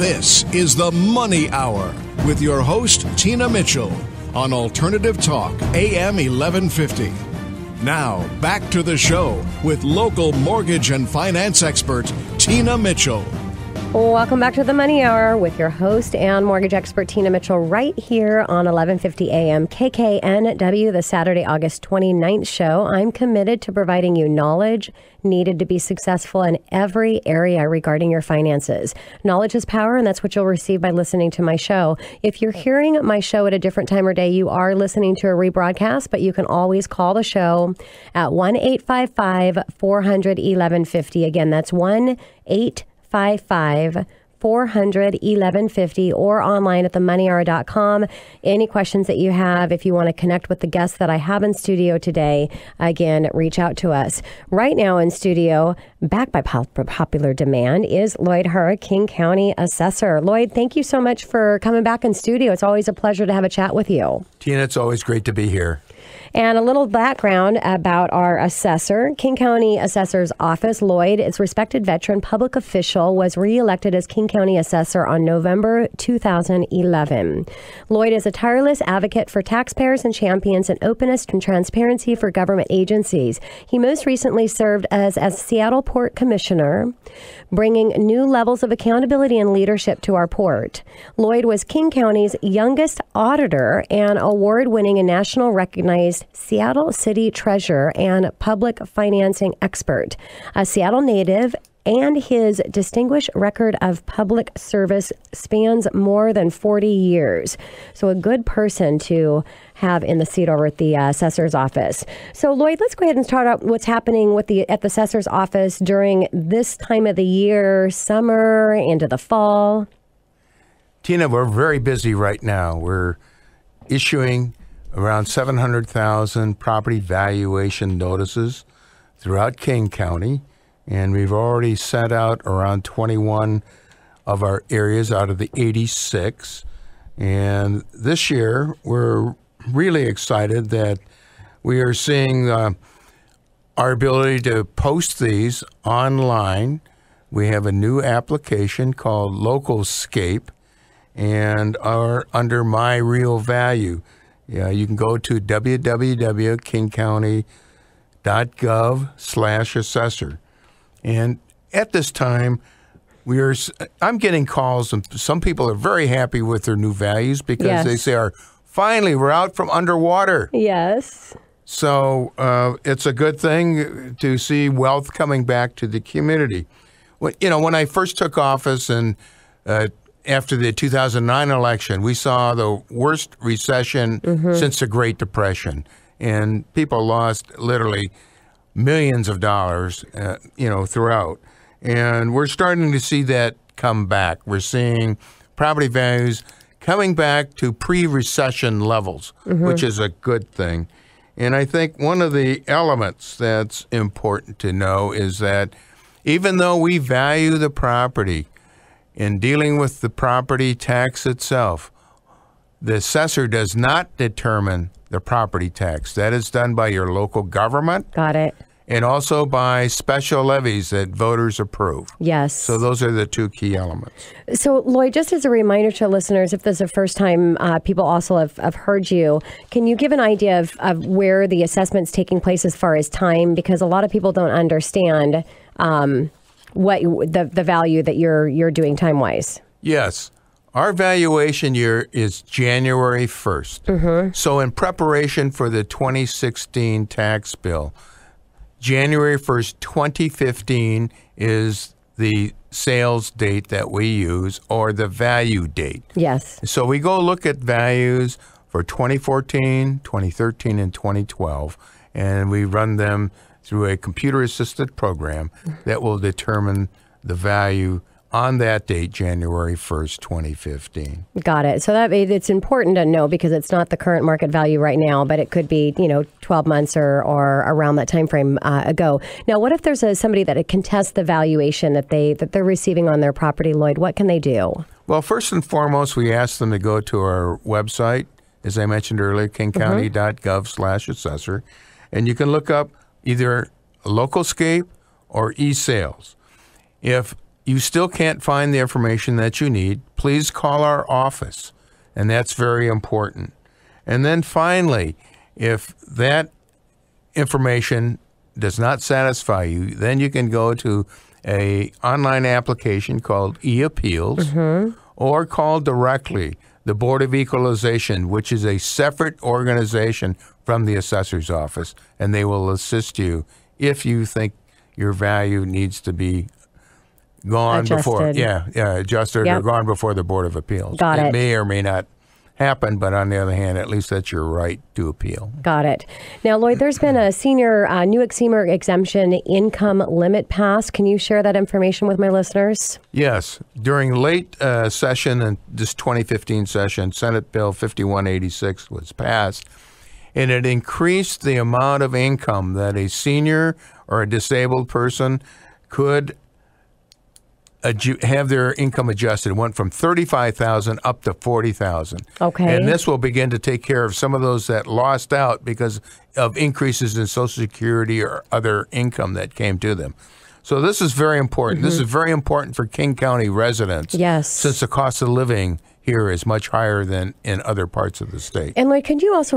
This is the Money Hour with your host, Tina Mitchell, on Alternative Talk, AM 1150. Now, back to the show with local mortgage and finance expert, Tina Mitchell. Welcome back to the Money Hour with your host and mortgage expert, Tina Mitchell, right here on 1150 AM KKNW, the Saturday, August 29th show. I'm committed to providing you knowledge needed to be successful in every area regarding your finances. Knowledge is power, and that's what you'll receive by listening to my show. If you're hearing my show at a different time or day, you are listening to a rebroadcast, but you can always call the show at 1-855-400-1150. Again, that's 1-855-400-1150 or online at themoneyhour.com. Any questions that you have, if you want to connect with the guests that I have in studio today, again, reach out to us. Right now in studio, back by popular demand, is Lloyd Hara, King County Assessor. Lloyd, thank you so much for coming back in studio. It's always a pleasure to have a chat with you. Tina, it's always great to be here. And a little background about our assessor. King County Assessor's Office. Lloyd is respected veteran public official, was reelected as King County Assessor on November 2011. Lloyd is a tireless advocate for taxpayers and champions an openness and transparency for government agencies. He most recently served as Seattle Port Commissioner, bringing new levels of accountability and leadership to our port. Lloyd was King County's youngest auditor and award-winning and national recognized Seattle City Treasurer and public financing expert, a Seattle native, and his distinguished record of public service spans more than 40 years. So a good person to have in the seat over at the Assessor's Office. So Lloyd, let's go ahead and start out what's happening at the Assessor's Office during this time of the year, summer into the fall. Tina, we're very busy right now. We're issuing around 700,000 property valuation notices throughout King County, and we've already sent out around 21 of our areas out of the 86. And this year, we're really excited that we are seeing our ability to post these online. We have a new application called Localscape and are under My Real Value. You can go to www.kingcounty.gov/assessor. And at this time, I'm getting calls, and some people are very happy with their new values because they say, finally, we're out from underwater. Yes. So it's a good thing to see wealth coming back to the community. When I first took office and after the 2009 election, we saw the worst recession since the Great Depression, and people lost literally millions of dollars, throughout. And we're starting to see that come back. We're seeing property values coming back to pre-recession levels, which is a good thing. And I think one of the elements that's important to know is that even though we value the property, in dealing with the property tax itself, the assessor does not determine the property tax. That is done by your local government. Got it. And also by special levies that voters approve. Yes. So those are the two key elements. So, Lloyd, just as a reminder to listeners, if this is the first time people also have heard you, can you give an idea of where the assessment's taking place as far as time? Because a lot of people don't understand what the value that you're doing time-wise. Yes. Our valuation year is January 1st. So in preparation for the 2016 tax bill, January 1st, 2015 is the sales date that we use, or the value date. Yes. So we go look at values for 2014, 2013, and 2012, and we run them through a computer-assisted program that will determine the value on that date, January 1st, 2015. Got it. So that it's important to know because it's not the current market value right now, but it could be, 12 months or around that time frame ago. Now, what if there's somebody that contests the valuation that they're receiving on their property, Lloyd? What can they do? Well, first and foremost, we ask them to go to our website, as I mentioned earlier, kingcounty.gov/assessor, and you can look up either Localscape or eSales. If you still can't find the information that you need, please call our office. And that's very important. And then finally, if that information does not satisfy you, then you can go to a online application called e-appeals or call directly the Board of Equalization, which is a separate organization from the Assessor's Office, and they will assist you if you think your value needs to be gone Adjusted. adjusted Yep. or gone before the Board of Appeals. Got it. It may or may not happen, but on the other hand, at least that's your right to appeal. Got it. Now, Lloyd, there's been a new senior exemption income limit passed. Can you share that information with my listeners? Yes. During late session in this 2015 session, Senate Bill 5186 was passed, and it increased the amount of income that a senior or a disabled person could have their income adjusted. It went from $35,000 up to $40,000. Okay. And this will begin to take care of some of those that lost out because of increases in Social Security or other income that came to them. So this is very important. This is very important for King County residents. Yes. Since the cost of living here is much higher than in other parts of the state. And Lloyd, could you also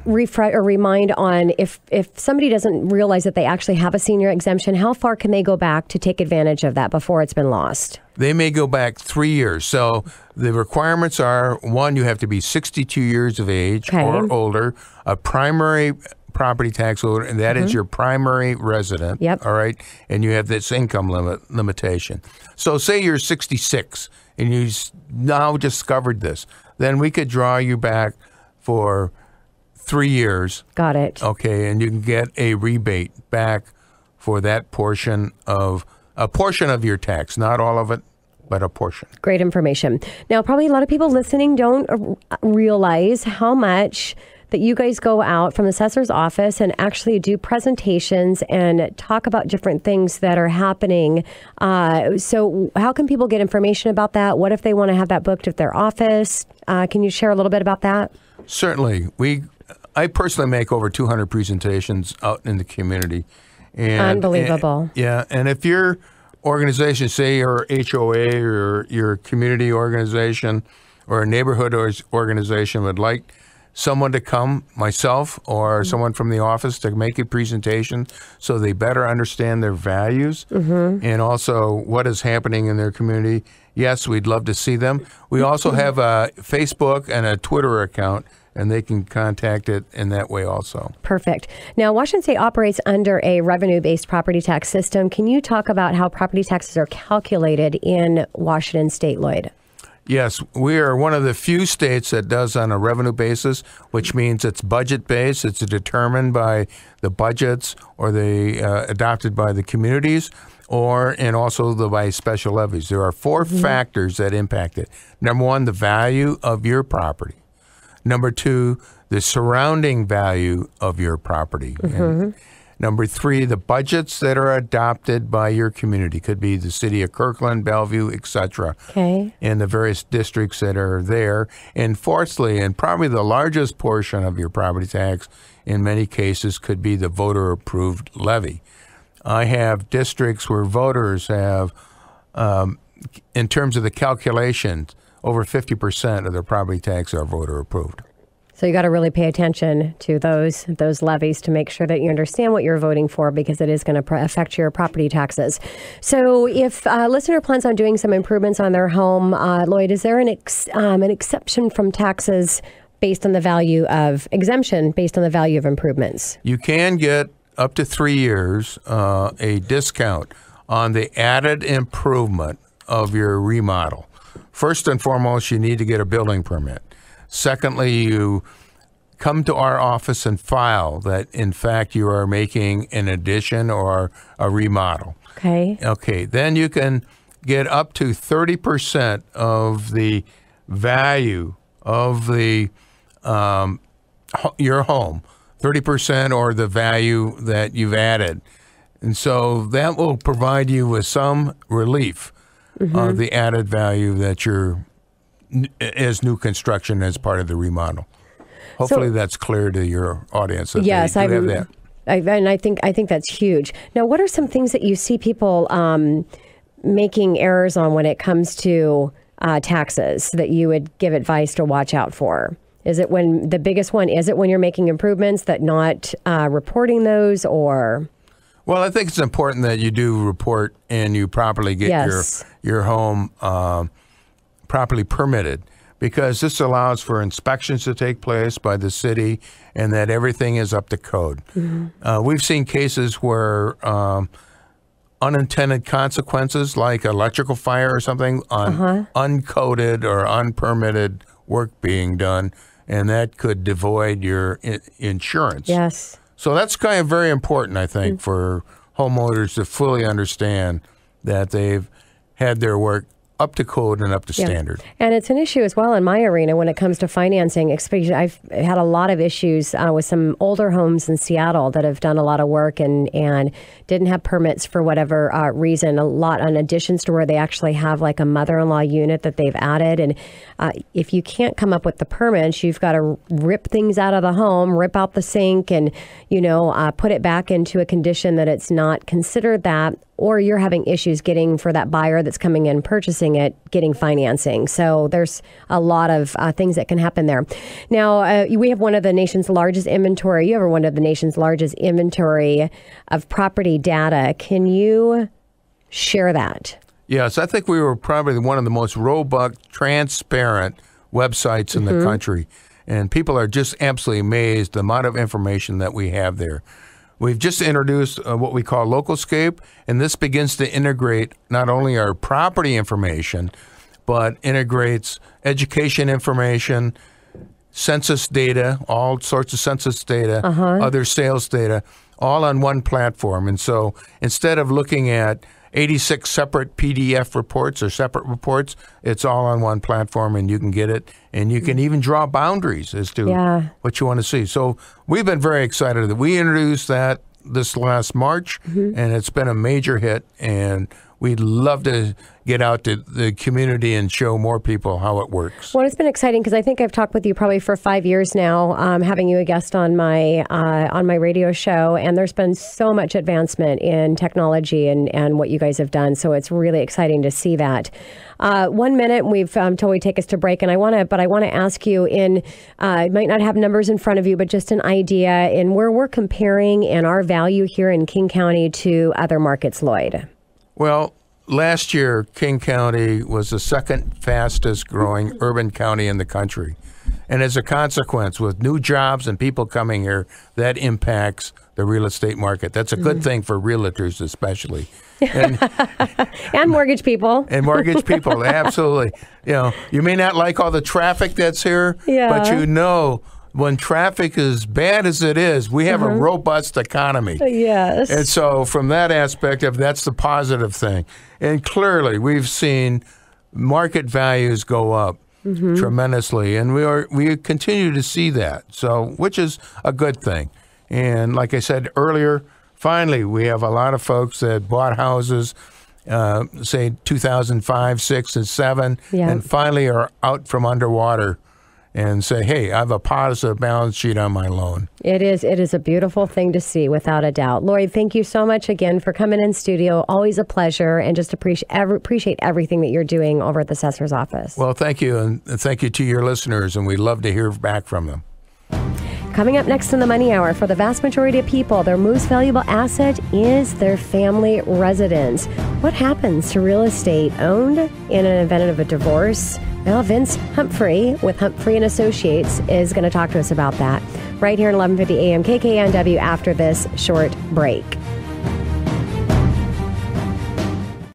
refresh or remind on if somebody doesn't realize that they actually have a senior exemption, how far can they go back to take advantage of that before it's been lost? They may go back 3 years. So the requirements are, one, you have to be 62 years of age or older, a primary property tax holder, and that is your primary resident. Yep. All right. And you have this income limitation. So say you're 66 and you now discovered this, then we could draw you back for 3 years. Got it. Okay. And you can get a rebate back for that portion of your tax, not all of it, but a portion. Great information. Now, probably a lot of people listening don't realize how much that you guys go out from the assessor's office and actually do presentations and talk about different things that are happening. So how can people get information about that? What if they want to have that booked at their office? Can you share a little bit about that? Certainly. I personally make over 200 presentations out in the community. And, Unbelievable. And if your organization, say your HOA or your community organization or a neighborhood organization would like someone to come, myself or someone from the office, to make a presentation so they better understand their values and also what is happening in their community, yes, we'd love to see them. We also have a Facebook and a Twitter account, and they can contact it in that way also. Perfect. Now, Washington State operates under a revenue-based property tax system. Can you talk about how property taxes are calculated in Washington State, Lloyd? Yes, we are one of the few states that does on a revenue basis, which means it's budget-based. It's determined by the budgets or adopted by the communities and also by special levies. There are four factors that impact it. Number one, the value of your property. Number two, the surrounding value of your property. And number three, the budgets that are adopted by your community. Could be the city of Kirkland, Bellevue, etc. Okay. And the various districts that are there. And fourthly, and probably the largest portion of your property tax in many cases could be the voter-approved levy. I have districts where voters have, in terms of the calculations, over 50% of their property tax are voter-approved. So you got to really pay attention to those levies to make sure that you understand what you're voting for, because it is going to affect your property taxes. So if a listener plans on doing some improvements on their home, Lloyd, is there an exception from taxes based on the value of exemption based on the value of improvements? You can get up to 3 years a discount on the added improvement of your remodel. First and foremost, you need to get a building permit. Secondly, you come to our office and file that, in fact, you are making an addition or a remodel. Okay. Okay. Then you can get up to 30% of the value of your home, 30% or the value that you've added. And so that will provide you with some relief of the added value that you're as new construction as part of the remodel. Hopefully that's clear to your audience. Yes, I have that. I think that's huge. Now, what are some things that you see people making errors on when it comes to taxes that you would give advice to watch out for? Is it when the biggest one, is it when you're making improvements that not reporting those, or? Well, I think it's important that you do report and you properly get your home properly permitted, because this allows for inspections to take place by the city and that everything is up to code. We've seen cases where unintended consequences, like electrical fire or something, on uncoded or unpermitted work being done, and that could devoid your insurance. Yes. So that's kind of very important, I think, for homeowners to fully understand that they've had their work up to code and up to standard. And it's an issue as well in my arena when it comes to financing. Especially, I've had a lot of issues with some older homes in Seattle that have done a lot of work and didn't have permits for whatever reason, a lot on additions to where they actually have like a mother-in-law unit that they've added. And if you can't come up with the permits, you've got to rip things out of the home, rip out the sink, and, put it back into a condition that it's not considered that, or you're having issues getting, for that buyer that's coming in purchasing it, getting financing. So there's a lot of things that can happen there. Now, we have one of the nation's largest inventory. You have one of the nation's largest inventory of property data. Can you share that? Yes, I think we were probably one of the most robust, transparent websites in the country. And people are just absolutely amazed the amount of information that we have there. We've just introduced what we call Localscape, and this begins to integrate not only our property information, but integrates education information, census data, all sorts of census data, other sales data, all on one platform. And so instead of looking at 86 separate PDF reports or separate reports, it's all on one platform, and you can get it, and you can even draw boundaries as to what you want to see. So we've been very excited that we introduced that this last March, and it's been a major hit, and we'd love to get out to the community and show more people how it works. Well, it's been exciting because I think I've talked with you probably for 5 years now, having you a guest on my radio show, and there's been so much advancement in technology and what you guys have done. So it's really exciting to see that. 1 minute, we've till we take us to break, and I want to ask you you might not have numbers in front of you, but just an idea in where we're comparing and our value here in King County to other markets, Lloyd. Well, last year, King County was the second fastest growing urban county in the country. And as a consequence, with new jobs and people coming here, that impacts the real estate market. That's a good thing for realtors especially. And mortgage people. And mortgage people, absolutely. You may not like all the traffic that's here, but when traffic is bad as it is, we have a robust economy. Yes. And so from that aspect that's the positive thing. And clearly we've seen market values go up tremendously, and we continue to see that, so which is a good thing. And like I said earlier, finally we have a lot of folks that bought houses say 2005, 6, and 7, and finally are out from underwater and say, hey, I have a positive balance sheet on my loan. It is a beautiful thing to see, without a doubt. Lloyd, thank you so much again for coming in studio. Always a pleasure, and just appreciate everything that you're doing over at the Assessor's Office. Well, thank you, and thank you to your listeners, and we'd love to hear back from them. Coming up next in the Money Hour, for the vast majority of people, their most valuable asset is their family residence. What happens to real estate owned in an event of a divorce? Well, Vince Humphrey with Humphrey & Associates is going to talk to us about that right here at 1150 AM KKNW after this short break.